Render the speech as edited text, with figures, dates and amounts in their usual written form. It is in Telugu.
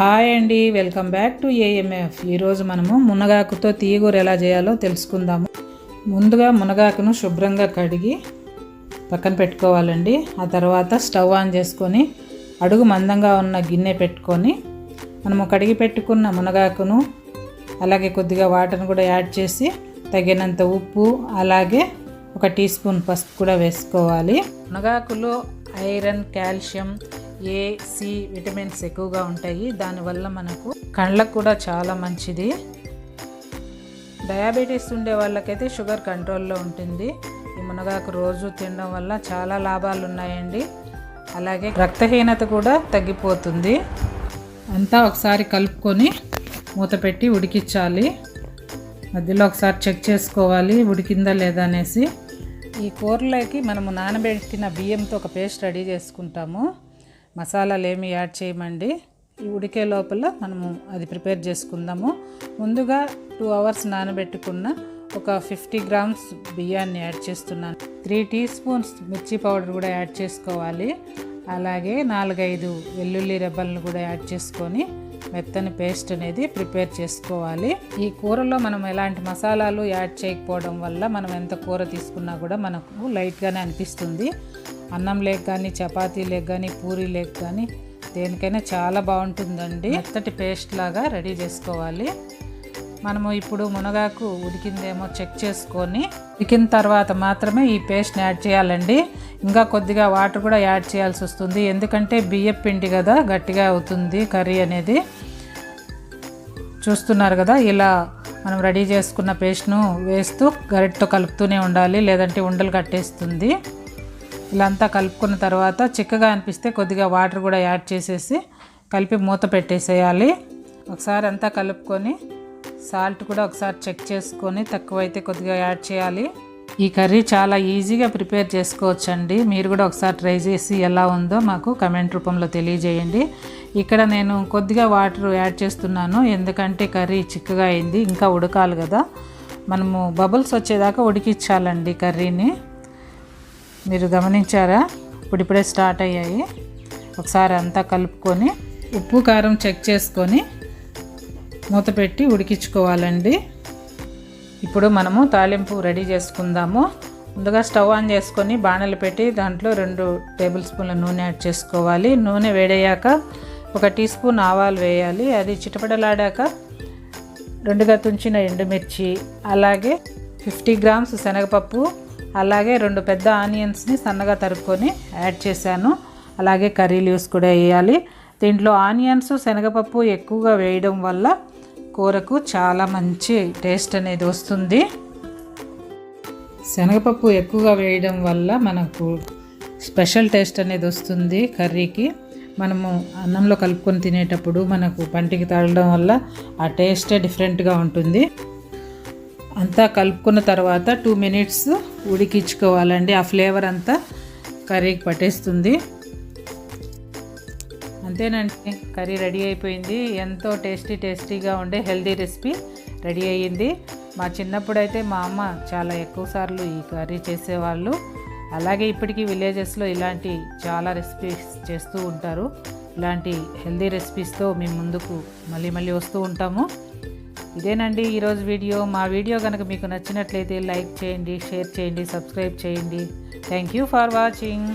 హాయ్ అండి, వెల్కమ్ బ్యాక్ టు ఏఎంఎఫ్. ఈరోజు మనము మునగాకుతో తీయగూర ఎలా చేయాలో తెలుసుకుందాము. ముందుగా మునగాకును శుభ్రంగా కడిగి పక్కన పెట్టుకోవాలండి. ఆ తర్వాత స్టవ్ ఆన్ చేసుకొని అడుగు మందంగా ఉన్న గిన్నె పెట్టుకొని మనము కడిగి పెట్టుకున్న మునగాకును అలాగే కొద్దిగా వాటర్ని కూడా యాడ్ చేసి తగినంత ఉప్పు అలాగే 1 టీ స్పూన్ పసుపు కూడా వేసుకోవాలి. మునగాకులో ఐరన్, కాల్షియం, ఏ, సి విటమిన్స్ ఎక్కువగా ఉంటాయి. దానివల్ల మనకు కళ్ళకు కూడా చాలా మంచిది. డయాబెటీస్ ఉండే వాళ్ళకైతే షుగర్ కంట్రోల్లో ఉంటుంది. ఈ మునగాకు రోజు తినడం వల్ల చాలా లాభాలు ఉన్నాయండి. అలాగే రక్తహీనత కూడా తగ్గిపోతుంది. అంతా ఒకసారి కలుపుకొని మూత పెట్టి ఉడికించాలి. మధ్యలో ఒకసారి చెక్ చేసుకోవాలి ఉడికిందా లేదా అనేసి. ఈ కూరలోకి మనము నానబెట్టిన బియ్యంతో ఒక పేస్ట్ రెడీ చేసుకుంటాము. మసాలాలు ఏమి యాడ్ చేయమండి. ఈ ఉడికే లోపల మనము అది ప్రిపేర్ చేసుకుందాము. ముందుగా 2 అవర్స్ నానబెట్టుకున్న ఒక 50 గ్రామ్స్ బియ్యాన్ని యాడ్ చేస్తున్నాను. 3 టీ స్పూన్స్ మిర్చి పౌడర్ కూడా యాడ్ చేసుకోవాలి. అలాగే 4-5 వెల్లుల్లి రెబ్బలను కూడా యాడ్ చేసుకొని మెత్తని పేస్ట్ అనేది ప్రిపేర్ చేసుకోవాలి. ఈ కూరలో మనం ఎలాంటి మసాలాలు యాడ్ చేయకపోవడం వల్ల మనం ఎంత కూర తీసుకున్నా కూడా మనకు లైట్గానే అనిపిస్తుంది. అన్నం లేక కానీ, చపాతీ లేక కానీ, పూరీ లేక కానీ దేనికైనా చాలా బాగుంటుందండి. మెత్తటి పేస్ట్ లాగా రెడీ చేసుకోవాలి. మనము ఇప్పుడు మునగాకు ఉడికిందేమో చెక్ చేసుకొని ఉడికిన తర్వాత మాత్రమే ఈ పేస్ట్ని యాడ్ చేయాలండి. ఇంకా కొద్దిగా వాటర్ కూడా యాడ్ చేయాల్సి వస్తుంది. ఎందుకంటే బియ్యం పిండి కదా, గట్టిగా అవుతుంది కర్రీ అనేది. చూస్తున్నారు కదా, ఇలా మనం రెడీ చేసుకున్న పేస్ట్ను వేస్తూ గరిటెతో కలుపుతూనే ఉండాలి, లేదంటే ఉండలు కట్టేస్తుంది. ఇలా అంతా కలుపుకున్న తర్వాత చిక్కగా అనిపిస్తే కొద్దిగా వాటర్ కూడా యాడ్ చేసేసి కలిపి మూత పెట్టేసేయాలి. ఒకసారి అంతా కలుపుకొని సాల్ట్ కూడా ఒకసారి చెక్ చేసుకొని తక్కువైతే కొద్దిగా యాడ్ చేయాలి. ఈ కర్రీ చాలా ఈజీగా ప్రిపేర్ చేసుకోవచ్చండి. మీరు కూడా ఒకసారి ట్రై చేసి ఎలా ఉందో మాకు కమెంట్ రూపంలో తెలియజేయండి. ఇక్కడ నేను కొద్దిగా వాటర్ యాడ్ చేస్తున్నాను, ఎందుకంటే కర్రీ చిక్కగా అయింది, ఇంకా ఉడకాలి కదా. మనము బబుల్స్ వచ్చేదాకా ఉడికించాలండి కర్రీని. మీరు గమనించారా, ఇప్పుడిప్పుడే స్టార్ట్ అయ్యాయి. ఒకసారి అంతా కలుపుకొని ఉప్పు కారం చెక్ చేసుకొని మూత పెట్టి ఉడికించుకోవాలండి. ఇప్పుడు మనము తాలింపు రెడీ చేసుకుందాము. ముందుగా స్టవ్ ఆన్ చేసుకొని బాణలు పెట్టి దాంట్లో 2 టేబుల్ స్పూన్ల నూనె యాడ్ చేసుకోవాలి. నూనె వేడయ్యాక 1 టీ స్పూన్ ఆవాలు వేయాలి. అది చిటపటలాడాక 2గా తుంచిన ఎండుమిర్చి, అలాగే 50 గ్రామ్స్ శనగపప్పు, అలాగే 2 పెద్ద ఆనియన్స్ని సన్నగా తరుక్కొని యాడ్ చేశాను. అలాగే కర్రీ లీవ్స్ కూడా వేయాలి. దీంట్లో ఆనియన్స్, శనగపప్పు ఎక్కువగా వేయడం వల్ల కూరకు చాలా మంచి టేస్ట్ అనేది వస్తుంది. శనగపప్పు ఎక్కువగా వేయడం వల్ల మనకు స్పెషల్ టేస్ట్ అనేది వస్తుంది కర్రీకి. మనము అన్నంలో కలుపుకొని తినేటప్పుడు మనకు పంటికి తగలడం వల్ల ఆ టేస్టే డిఫరెంట్గా ఉంటుంది. అంతా కలుపుకున్న తర్వాత 2 మినిట్స్ ఉడికించుకోవాలండి. ఆ ఫ్లేవర్ అంతా కర్రీకి పట్టేస్తుంది. అంతేనండి, కర్రీ రెడీ అయిపోయింది. ఎంతో టేస్టీగా ఉండే హెల్దీ రెసిపీ రెడీ అయ్యింది. మా చిన్నప్పుడైతే మా అమ్మ చాలా ఎక్కువ సార్లు ఈ కర్రీ చేసేవాళ్ళు. అలాగే ఇప్పటికీ విలేజెస్లో ఇలాంటి చాలా రెసిపీస్ చేస్తూ ఉంటారు. ఇలాంటి హెల్దీ రెసిపీస్తో మేము ముందుకు మళ్ళీ వస్తూ ఉంటాము. ఇదేనండి ఈరోజు వీడియో. మా వీడియో కనుక మీకు నచ్చినట్లయితే లైక్ చేయండి, షేర్ చేయండి, సబ్స్క్రైబ్ చేయండి. Thank you for watching.